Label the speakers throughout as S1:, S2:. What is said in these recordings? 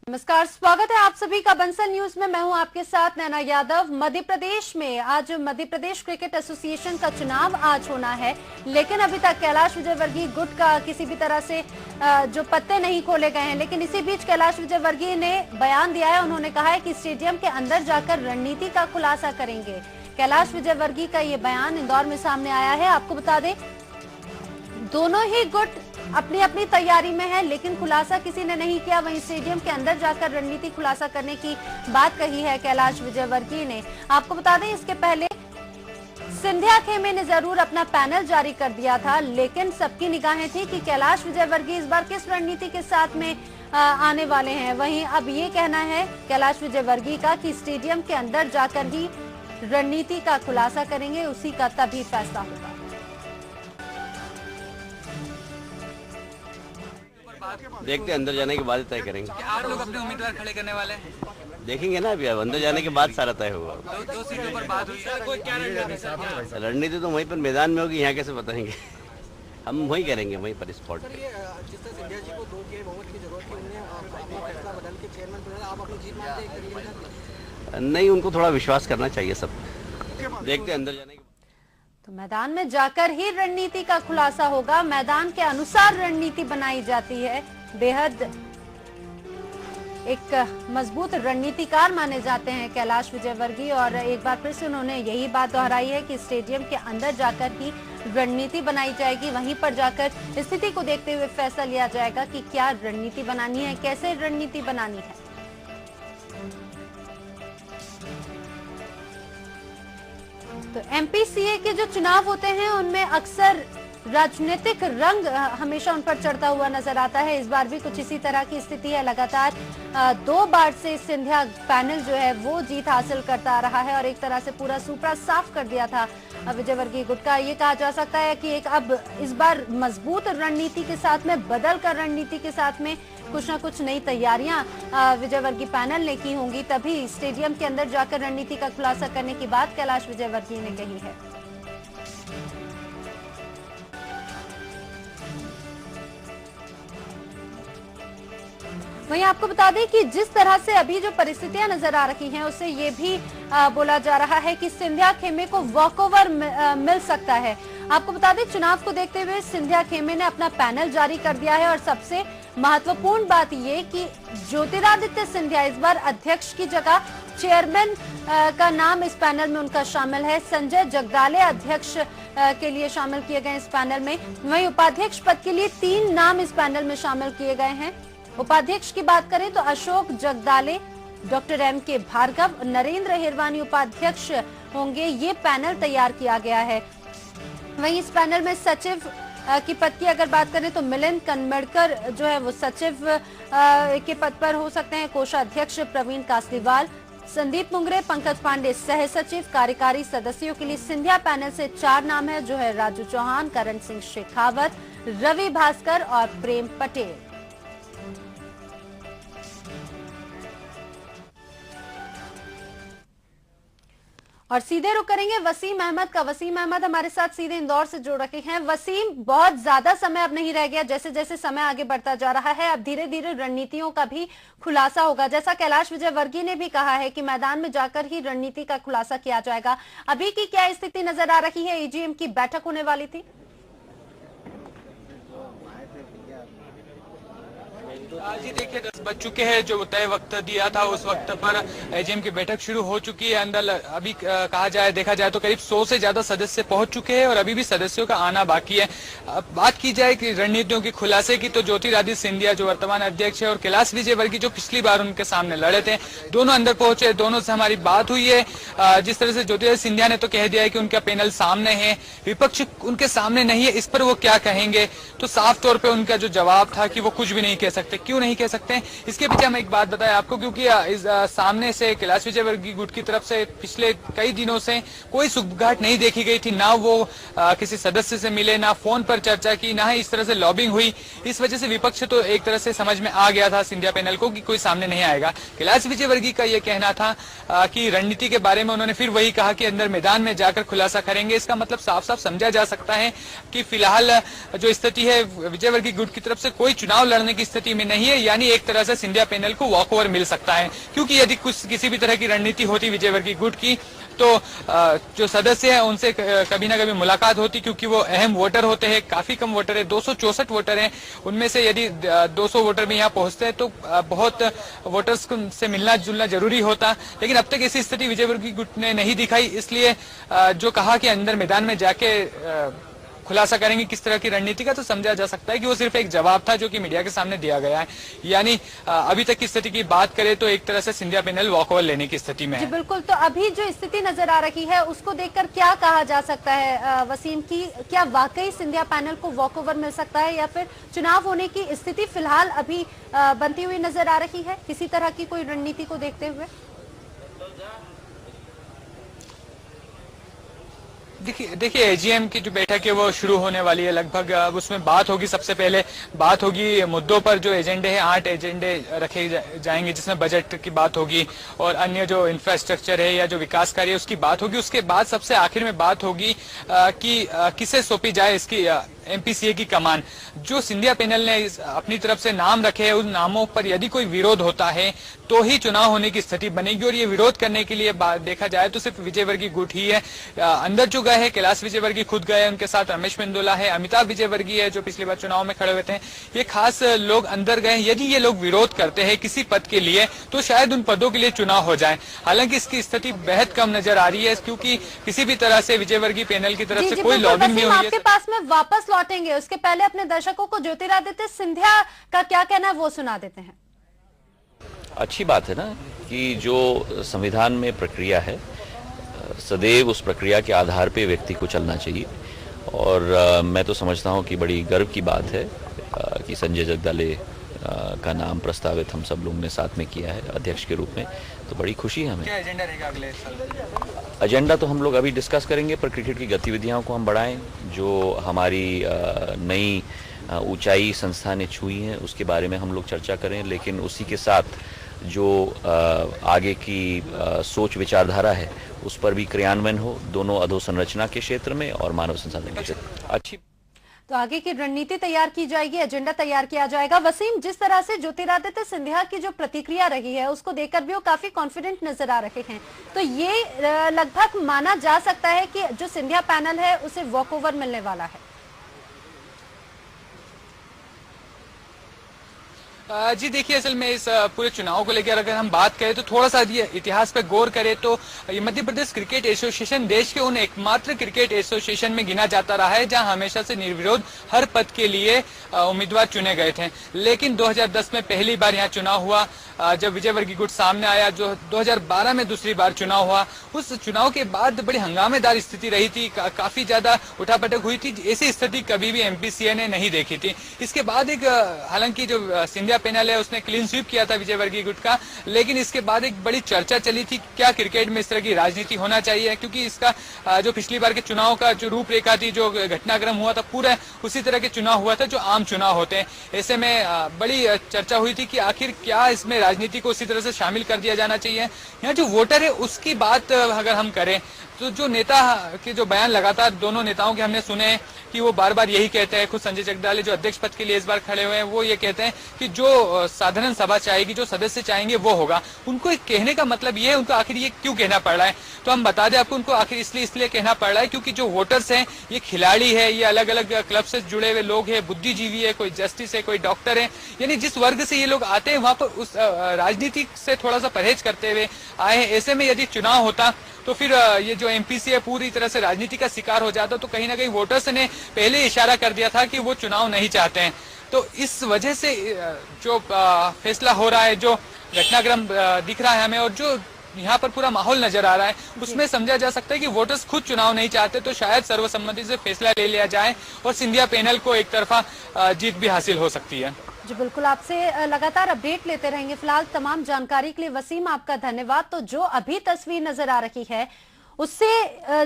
S1: नमस्कार, स्वागत है आप सभी का बंसल न्यूज में। मैं हूं आपके साथ नैना यादव। मध्य प्रदेश में आज मध्य प्रदेश क्रिकेट एसोसिएशन का चुनाव आज होना है, लेकिन अभी तक कैलाश विजयवर्गीय गुट का किसी भी तरह से जो पत्ते नहीं खोले गए हैं। लेकिन इसी बीच कैलाश विजयवर्गीय ने बयान दिया है। उन्होंने कहा है कि स्टेडियम के अंदर जाकर रणनीति का खुलासा करेंगे। कैलाश विजयवर्गीय का ये बयान इंदौर में सामने आया है। आपको बता दें, दोनों ही गुट अपनी अपनी तैयारी में है, लेकिन खुलासा किसी ने नहीं किया। वहीं स्टेडियम के अंदर जाकर रणनीति खुलासा करने की बात कही है कैलाश विजयवर्गीय ने। आपको बता दें, इसके पहले सिंधिया खेमे ने जरूर अपना पैनल जारी कर दिया था, लेकिन सबकी निगाहें थी कि कैलाश विजयवर्गीय इस बार किस रणनीति के साथ में आने वाले हैं। वहीं अब ये कहना है कैलाश विजयवर्गीय का कि स्टेडियम के अंदर जाकर ही रणनीति का खुलासा करेंगे, उसी का तभी फैसला होगा।
S2: देखते अंदर जाने के बाद तय करेंगे।
S3: आप लोग अपने उम्मीदवार खड़े करने वाले हैं?
S2: देखेंगे ना, अभी अंदर जाने के बाद सारा तय होगा।
S3: दो सीटों पर बात हुई है, कोई क्या रणनीति?
S2: रणनीति तो वहीं पर मैदान में होगी, यहाँ कैसे बताएंगे। हम वही करेंगे, वहीं पर स्पॉट पे।
S4: सिंधिया जी को दो के बहुमत की जरूरत थी, उन्हें अपना फैसला बदल के चेयरमैन बनाया। आप अपनी जीत मानते हैं?
S2: नहीं, उनको थोड़ा विश्वास करना चाहिए सब। देखते अंदर जाने के।
S1: तो मैदान में जाकर ही रणनीति का खुलासा होगा। मैदान के अनुसार रणनीति बनाई जाती है। बेहद एक मजबूत रणनीतिकार माने जाते हैं कैलाश विजयवर्गीय, और एक बार फिर से उन्होंने यही बात दोहराई है कि स्टेडियम के अंदर जाकर ही रणनीति बनाई जाएगी। वहीं पर जाकर स्थिति को देखते हुए फैसला लिया जाएगा कि क्या रणनीति बनानी है, कैसे रणनीति बनानी है। तो एमपीसीए के जो चुनाव होते हैं उनमें अक्सर राजनीतिक रंग हमेशा उन पर चढ़ता हुआ नजर आता है। इस बार भी कुछ इसी तरह की स्थिति है। लगातार 2 बार से सिंधिया पैनल जो है वो जीत हासिल करता आ रहा है, और एक तरह से पूरा सुपड़ा साफ कर दिया था विजयवर्गीय गुट का। ये कहा जा सकता है कि एक अब इस बार मजबूत रणनीति के साथ में, बदल कर रणनीति के साथ में कुछ ना कुछ नई तैयारियां विजयवर्गीय पैनल ने की होंगी, तभी स्टेडियम के अंदर जाकर रणनीति का खुलासा करने की बात कैलाश विजयवर्गीय ने कही है। वहीं आपको बता दें कि जिस तरह से अभी जो परिस्थितियां नजर आ रही हैं, उससे ये भी बोला जा रहा है कि सिंधिया खेमे को वॉकओवर मिल सकता है। आपको बता दें, चुनाव को देखते हुए सिंधिया खेमे ने अपना पैनल जारी कर दिया है, और सबसे महत्वपूर्ण बात ये कि ज्योतिरादित्य सिंधिया इस बार अध्यक्ष की जगह चेयरमैन का नाम इस पैनल में उनका शामिल है। संजय जगदाले अध्यक्ष के लिए शामिल किए गए इस पैनल में। वहीं उपाध्यक्ष पद के लिए 3 नाम इस पैनल में शामिल किए गए हैं। उपाध्यक्ष की बात करें तो अशोक जगदाले, डॉक्टर M.K. भार्गव, नरेंद्र हिरवानी उपाध्यक्ष होंगे। ये पैनल तैयार किया गया है। वहीं इस पैनल में सचिव की पद की अगर बात करें तो मिलिंद कन्मड़कर जो है वो सचिव के पद पर हो सकते हैं। कोषाध्यक्ष प्रवीण कासलीवाल, संदीप मुंगरे, पंकज पांडे सह सचिव। कार्यकारी सदस्यों के लिए सिंधिया पैनल से 4 नाम है, जो है राजू चौहान, करण सिंह शेखावत, रवि भास्कर और प्रेम पटेल। और सीधे रुक करेंगे वसीम अहमद का। वसीम अहमद हमारे साथ सीधे इंदौर से जुड़ रखे हैं। वसीम, बहुत ज्यादा समय अब नहीं रह गया। जैसे जैसे समय आगे बढ़ता जा रहा है, अब धीरे धीरे रणनीतियों का भी खुलासा होगा। जैसा कैलाश विजयवर्गीय ने भी कहा है कि मैदान में जाकर ही रणनीति का खुलासा किया जाएगा। अभी की क्या स्थिति नजर आ रही है? एजीएम की बैठक होने वाली थी।
S3: जी देखिए, 10 बज चुके हैं। जो तय वक्त दिया था उस वक्त पर एजीएम की बैठक शुरू हो चुकी है। अंदर अभी कहा जाए, देखा जाए तो करीब 100 से ज्यादा सदस्य पहुंच चुके हैं, और अभी भी सदस्यों का आना बाकी है। बात की जाए कि रणनीतियों की खुलासे की, तो ज्योतिरादित्य सिंधिया जो वर्तमान अध्यक्ष है और कैलाश विजयवर्गीय जो पिछली बार उनके सामने लड़े थे, दोनों अंदर पहुंचे। दोनों से हमारी बात हुई है। जिस तरह से ज्योतिरादित्य सिंधिया ने तो कह दिया है कि उनका पैनल सामने है, विपक्ष उनके सामने नहीं है। इस पर वो क्या कहेंगे? तो साफ तौर पर उनका जो जवाब था कि वो कुछ भी नहीं कह सकते। क्यों नहीं कह सकते हैं? इसके पीछे हम एक बात बताएं आपको, क्योंकि इस सामने से कैलाश विजयवर्गीय गुट की तरफ से पिछले कई दिनों से कोई सुगबुगाहट नहीं देखी गई थी। ना वो किसी सदस्य से मिले, ना फोन पर चर्चा की, ना ही इस तरह से लॉबिंग हुई। इस वजह से विपक्ष तो एक तरह से समझ में आ गया था सिंधिया पैनल को कि कोई सामने नहीं आएगा। कैलाश विजयवर्गीय का ये कहना था कि रणनीति के बारे में उन्होंने फिर वही कहा कि अंदर मैदान में जाकर खुलासा करेंगे। इसका मतलब साफ साफ समझा जा सकता है कि फिलहाल जो स्थिति है विजयवर्गीय गुट की तरफ से कोई चुनाव लड़ने की स्थिति में नहीं है, यानी एक तरह से सिंधिया पैनल को वॉकओवर मिल सकता है। क्योंकि यदि किसी भी तरह की रणनीति होती विजयवर्गीय गुट की तो जो सदस्य हैं उनसे कभी ना कभी मुलाकात होती, क्योंकि वो अहम वोटर होते हैं। काफी कम वोटर है, 264 वोटर हैं, उनमें से यदि 200 वोटर भी यहाँ पहुंचते हैं तो बहुत वोटर्स से मिलना जुलना जरूरी होता। लेकिन अब तक ऐसी स्थिति विजयवर्गीय गुट ने नहीं दिखाई, इसलिए जो कहा कि अंदर मैदान में जाके खुलासा करेंगे किस तरह की रणनीति का, तो समझा जा सकता है कि वो सिर्फ एक जवाब था जो कि मीडिया के सामने दिया गया है। यानी अभी तक की स्थिति की बात करें तो एक तरह से सिंधिया पैनल वॉकओवर लेने की स्थिति में है।
S1: जी बिल्कुल, तो अभी जो स्थिति नजर आ रही है उसको देखकर क्या कहा जा सकता है वसीम की, क्या वाकई सिंधिया पैनल को वॉकओवर मिल सकता है या फिर चुनाव होने की स्थिति फिलहाल अभी बनती हुई नजर आ रही है किसी तरह की कोई रणनीति को देखते हुए?
S3: देखिए एजीएम की जो बैठक है वो शुरू होने वाली है लगभग। अब उसमें बात होगी, सबसे पहले बात होगी मुद्दों पर। जो एजेंडे हैं 8 एजेंडे रखे जाएंगे, जिसमें बजट की बात होगी और अन्य जो इंफ्रास्ट्रक्चर है या जो विकास कार्य है उसकी बात होगी। उसके बाद सबसे आखिर में बात होगी कि किसे सौंपी जाए इसकी एमपीसीए की कमान। जो सिंधिया पैनल ने अपनी तरफ से नाम रखे हैं उन नामों पर यदि कोई विरोध होता है तो ही चुनाव होने की स्थिति बनेगी। और ये विरोध करने के लिए देखा जाए तो सिर्फ विजयवर्गीय गुट ही है। अंदर जो गए हैं कैलाश विजयवर्गीय खुद गए, उनके साथ रमेश मेंदोला है, अमिताभ विजयवर्गीय है जो पिछली बार चुनाव में खड़े हुए थे, ये खास लोग अंदर गए। यदि ये लोग विरोध करते हैं किसी पद के लिए तो शायद उन पदों के लिए चुनाव हो जाए। हालांकि इसकी स्थिति बेहद कम नजर आ रही है, क्योंकि किसी भी तरह से विजयवर्गीय पैनल की तरफ से कोई लॉबिंग नहीं हुई है।
S1: आपके पास में वापस लौटेंगे, उसके पहले अपने दर्शकों को ज्योतिरादित्य सिंधिया का क्या कहना है वो सुना देते हैं।
S5: अच्छी बात है ना कि जो संविधान में प्रक्रिया है सदैव उस प्रक्रिया के आधार पे व्यक्ति को चलना चाहिए। और मैं तो समझता हूं कि बड़ी गर्व की बात है कि संजय जगदाले का नाम प्रस्तावित हम सब लोग ने साथ में किया है अध्यक्ष के रूप में, तो बड़ी खुशी है हमें।
S3: क्या एजेंडा रहेगा अगले साल?
S5: एजेंडा तो हम लोग अभी डिस्कस करेंगे, पर क्रिकेट की गतिविधियों को हम बढ़ाएं। जो हमारी नई ऊंचाई संस्था ने छुई है उसके बारे में हम लोग चर्चा करें, लेकिन उसी के साथ जो आगे की सोच विचारधारा है उस पर भी क्रियान्वयन हो, दोनों अधोसंरचना के क्षेत्र में और मानव संसाधन के क्षेत्र में। अच्छी
S1: तो आगे की रणनीति तैयार की जाएगी, एजेंडा तैयार किया जाएगा। वसीम, जिस तरह से ज्योतिरादित्य सिंधिया की जो प्रतिक्रिया रही है उसको देखकर भी वो काफी कॉन्फिडेंट नजर आ रहे हैं, तो ये लगभग माना जा सकता है कि जो सिंधिया पैनल है उसे वॉकओवर मिलने वाला है।
S3: जी देखिए, असल में इस पूरे चुनाव को लेकर अगर हम बात करें तो थोड़ा सा ये इतिहास पर गौर करें तो ये मध्य प्रदेश क्रिकेट एसोसिएशन देश के उन एकमात्र क्रिकेट एसोसिएशन में गिना जाता रहा है जहां हमेशा से निर्विरोध हर पद के लिए उम्मीदवार चुने गए थे। लेकिन 2010 में पहली बार यहाँ चुनाव हुआ जब विजयवर्गीय गुट सामने आया, जो 2012 में दूसरी बार चुनाव हुआ। उस चुनाव के बाद बड़ी हंगामेदार स्थिति रही थी, काफी ज्यादा उठापटक हुई थी। ऐसी स्थिति कभी भी एमपीसीए ने नहीं देखी थी। इसके बाद एक हालांकि जो सिंधिया पैनल है उसने क्लीन स्वीप किया था विजयवर्गीय गुट का, लेकिन इसके बाद एक बड़ी चर्चा चली थी क्या क्रिकेट में इस तरह की राजनीति होना चाहिए, क्योंकि इसका जो पिछली बार के चुनाव का जो रूपरेखा थी, जो घटनाक्रम हुआ था, पूरा उसी तरह के चुनाव हुआ था जो आम चुनाव होते हैं। ऐसे में बड़ी चर्चा हुई थी कि आखिर क्या इसमें राजनीति को उसी तरह से शामिल कर दिया जाना चाहिए। यहाँ जो वोटर है उसकी बात अगर हम करें तो जो नेता के जो बयान लगातार दोनों नेताओं के हमने सुने कि वो बार बार यही कहते हैं। खुद संजय जगदाले जो अध्यक्ष पद के लिए इस बार खड़े हुए हैं वो ये कहते हैं कि जो साधारण सभा चाहेगी, जो सदस्य चाहेंगे वो होगा। उनको एक कहने का मतलब ये है, उनको आखिर ये क्यों कहना पड़ रहा है, तो हम बता दें आपको, उनको आखिर इसलिए कहना पड़ रहा है क्योंकि जो वोटर्स हैं ये खिलाड़ी है, ये अलग अलग क्लब से जुड़े हुए लोग हैं, बुद्धिजीवी है, कोई जस्टिस है, कोई डॉक्टर है, यानी जिस वर्ग से ये लोग आते हैं वहां पर उस राजनीति से थोड़ा सा परहेज करते हुए आए हैं। ऐसे में यदि चुनाव होता तो फिर ये जो एमपीसी है पूरी तरह से राजनीति का शिकार हो जाता। तो कहीं ना कहीं वोटर्स ने पहले इशारा कर दिया था कि वो चुनाव नहीं चाहते हैं। तो इस वजह से जो फैसला हो रहा है, जो घटनाक्रम दिख रहा है हमें और जो यहाँ पर पूरा माहौल नजर आ रहा है, उसमें समझा जा सकता है कि वोटर्स खुद चुनाव नहीं चाहते, तो शायद सर्वसम्मति से फैसला ले लिया जाए और सिंधिया पैनल को एक तरफा जीत भी हासिल हो सकती है।
S1: जी बिल्कुल, आपसे लगातार अपडेट लेते रहेंगे। फिलहाल तमाम जानकारी के लिए वसीम आपका धन्यवाद। तो जो अभी तस्वीर नजर आ रही है उससे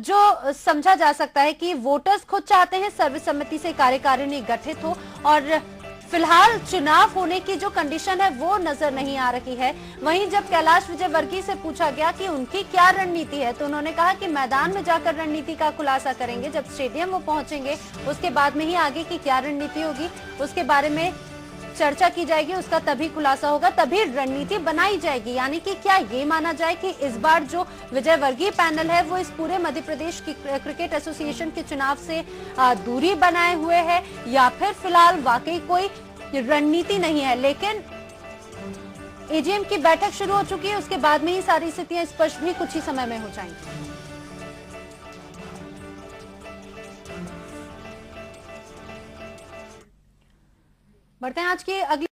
S1: जो समझा जा सकता है कि वोटर्स खुद चाहते हैं सर्वसम्मति से कार्यकारिणी गठित हो और फिलहाल चुनाव होने की जो कंडीशन है वो नजर नहीं आ रही है। वहीं जब कैलाश विजयवर्गीय से पूछा गया कि उनकी क्या रणनीति है तो उन्होंने कहा कि मैदान में जाकर रणनीति का खुलासा करेंगे, जब स्टेडियम वो पहुंचेंगे उसके बाद में ही आगे की क्या रणनीति होगी उसके बारे में चर्चा की जाएगी, उसका तभी खुलासा होगा, तभी रणनीति बनाई जाएगी। यानी कि क्या ये माना जाए कि इस बार जो विजय वर्गीय पैनल है वो इस पूरे मध्य प्रदेश की क्रिकेट एसोसिएशन के चुनाव से दूरी बनाए हुए है, या फिर फिलहाल वाकई कोई रणनीति नहीं है। लेकिन एजीएम की बैठक शुरू हो चुकी है, उसके बाद में ही सारी स्थितियां स्पष्ट भी कुछ ही समय में हो जाएंगी। बढ़ते हैं आज की अगली